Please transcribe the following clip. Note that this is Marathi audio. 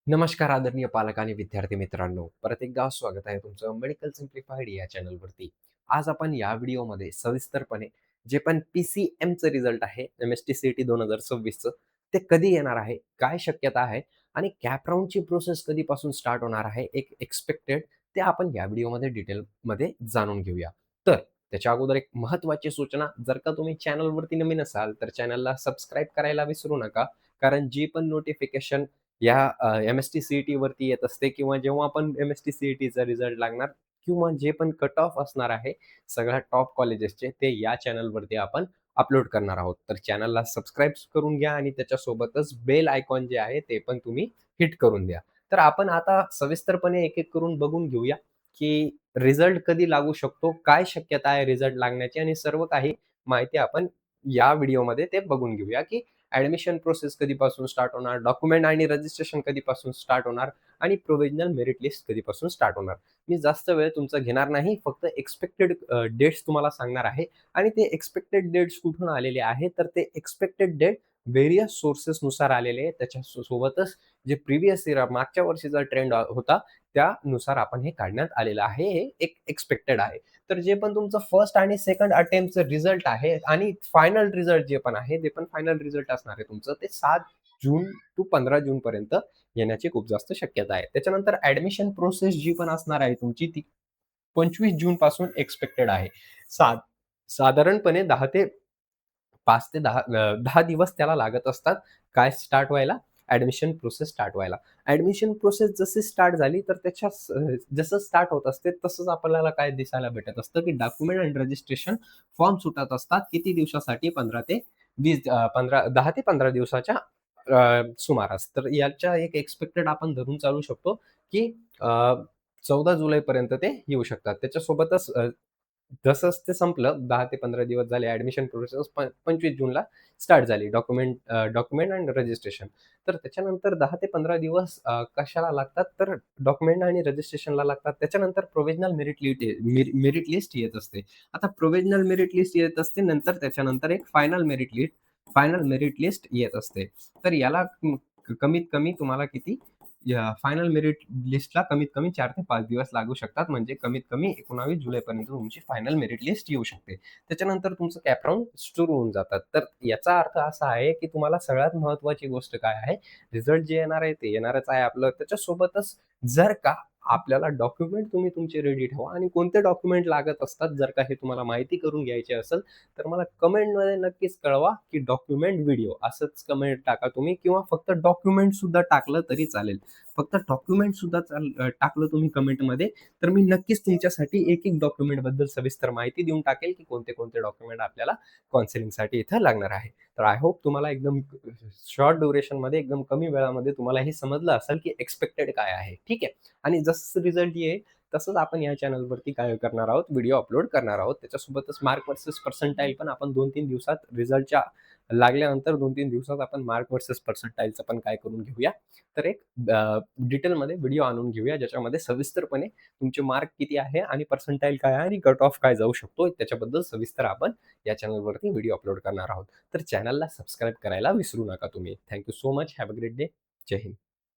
नमस्कार आदरणीय पालक आणि विद्यार्थी मित्रांनो. परत एकदा स्वागत आहे तुमचं मेडिकल सिम्प्लिफाईड या चॅनलवरती. आज आपण या व्हिडिओमध्ये सविस्तरपणे जे पण पी-सी-एमचं रिझल्ट आहे, एम-एस-टी-सी-ई-टी 2026चं ते कधी येणार आहे, काय शक्यता आहे आणि कॅप राउंडची प्रोसेस कधीपासून स्टार्ट होणार आहे, एक एक्सपेक्टेड ते आपण या व्हिडिओमध्ये डिटेलमध्ये जाणून घेऊया. तर त्याच्या अगोदर एक महत्त्वाची सूचना, जर का तुम्ही चॅनलवरती नवीन असाल, तर चॅनलला सबस्क्राईब करायला विसरू नका. कारण जी पण नोटिफिकेशन या एम-एस-टी-सी-ई-टीवरती येत असते किंवा जेव्हा आपण एम-एस-टी-सी-ई-टीचा रिझल्ट लागणार किंवा जे पण कट ऑफ असणार आहे सगळ्या टॉप कॉलेजेसचे ते या चॅनलवरती आपण अपलोड करणार आहोत. तर चॅनलला सबस्क्राईब करून घ्या आणि त्याच्यासोबतच बेल आयकॉन जे आहे ते पण तुम्ही हिट करून द्या. तर आपण आता सविस्तरपणे एक-एक करून बघून घेऊया, की रिझल्ट कधी लागू शकतो, काय शक्यता आहे रिझल्ट लागण्याची आणि सर्व काही माहिती आपण या व्हिडिओमध्ये ते बघून घेऊया, की ॲडमिशन प्रोसेस कधीपासून स्टार्ट होणार, डॉक्युमेंट आणि रजिस्ट्रेशन कधीपासून स्टार्ट होणार आणि प्रोव्हिजनल मेरिट लिस्ट कधीपासून स्टार्ट होणार. मी जास्त वेळ तुमचा घेणार नाही. फक्त एक्सपेक्टेड डेट्स तुम्हाला सांगणार आहे आणि ते एक्सपेक्टेड डेट्स कुठून आलेले आहे, तर ते एक्सपेक्टेड डेट व्हेरियस सोर्सेसनुसार आलेले आहे. त्याच्या सोबतच जे प्रिव्हियस इयर मागच्या वर्षीचा ट्रेंड होता, त्यानुसार आपण हे काढण्यात आलेलं आहे. हे एक एक्सपेक्टेड आहे. तर जे पण तुमचं फर्स्ट आणि सेकंड अटेम्प्टचं रिझल्ट आहे आणि फायनल रिझल्ट जे पण आहे, ते पण फायनल रिझल्ट असणार आहे तुमचं ते 7 जून टू 15 जूनपर्यंत येण्याची खूप जास्त शक्यता आहे. त्याच्यानंतर ॲडमिशन प्रोसेस जी पण असणार आहे तुमची ती 25 जूनपासून एक्सपेक्टेड आहे. सा साधारणपणे 10 दिवस त्याला लागत असतात. काय स्टार्ट व्हायला? ॲडमिशन प्रोसेस स्टार्ट व्हायला. ॲडमिशन प्रोसेस जशी स्टार्ट झाली, तर त्याच्या जसं स्टार्ट होत असते, तसंच आपल्याला काय दिसायला भेटत असतं, की डॉक्युमेंट आणि रजिस्ट्रेशन फॉर्म सुटत असतात. किती दिवसासाठी? 10 ते 15 दिवसाच्या सुमारास. तर याच्या एक एक्सपेक्टेड आपण धरून चालू शकतो, की अ, 14 जुलैपर्यंत ते येऊ शकतात. त्याच्यासोबतच जसंच ते संपलं 10 ते 15 दिवस झाले ॲडमिशन प्रोसेस 25 जूनला स्टार्ट झाली. डॉक्युमेंट आणि रजिस्ट्रेशन. तर त्याच्यानंतर 10 ते 15 दिवस कशाला लागतात? तर डॉक्युमेंट आणि रजिस्ट्रेशनला लागतात. त्याच्यानंतर प्रोव्हिजनल मेरिट लिस्ट येत असते. आता प्रोव्हिजनल मेरिट लिस्ट येत असते. नंतर त्याच्यानंतर एक फायनल मेरिट लिस्ट येत असते. तर याला कमीत कमी तुम्हाला किती फायनल मेरिट लिस्टला कमीत कमी 4 ते 5 दिवस लागू शकतात. म्हणजे कमीत कमी 19 जुलैपर्यंत तुमची फायनल मेरिट लिस्ट येऊ शकते. त्याच्यानंतर तुमचं कॅप राउंड सुरू होऊन जातात. तर याचा अर्थ असा आहे, की तुम्हाला सगळ्यात महत्त्वाची गोष्ट काय आहे, रिझल्ट जे येणार आहे ते येणारच आहे आपलं. त्याच्यासोबतच जर का आपल्याला डॉक्युमेंट तुम्ही तुमचे रेडी ठेवा आणि कोणते डॉक्युमेंट लागत असतात, जर का हे तुम्हाला माहिती करून घ्यायची असेल, तर मला कमेंटमध्ये नक्कीच कळवा, की डॉक्युमेंट व्हिडिओ असंच कमेंट टाका तुम्ही किंवा फक्त डॉक्युमेंट सुद्धा टाकलं तरी चालेल. फक्त डॉक्युमेंट सुद्धा टाकलं तुम्ही कमेंटमध्ये, तर मी नक्कीच तुमच्यासाठी एक-एक डॉक्युमेंटबद्दल सविस्तर माहिती देऊन टाकेल, की कोणते-कोणते डॉक्युमेंट आपल्याला काउन्सिलिंगसाठी इथं लागणार आहे. तर आय होप तुम्हाला एकदम शॉर्ट ड्युरेशनमध्ये, एकदम कमी वेळामध्ये तुम्हाला हे समजलं असेल, की एक्सपेक्टेड काय आहे. ठीक आहे. आणि जसं रिझल्ट येईल, तसंच आपण या चॅनलवरती काय करणार आहोत, व्हिडिओ अपलोड करणार आहोत. त्याच्यासोबतच मार्क व्हर्सेस पर्सेंटाईल पण आपण 2-3 दिवसात रिझल्टच्या लागल्यानंतर 2-3 दिवसात आपण मार्क व्हर्सेस पर्सेंटाईलचं पण काय करून घेऊया. तर एक डिटेलमध्ये व्हिडिओ आणून घेऊया, ज्याच्यामध्ये सविस्तरपणे तुमचे मार्क किती आहे आणि पर्सेंटाईल काय आहे आणि कट ऑफ काय जाऊ शकतो, त्याच्याबद्दल सविस्तर आपण या चॅनलवरती व्हिडिओ अपलोड करणार आहोत. तर चॅनलला सबस्क्राईब करायला विसरू नका तुम्ही. Thank so much. Have a great day. जय हिंद.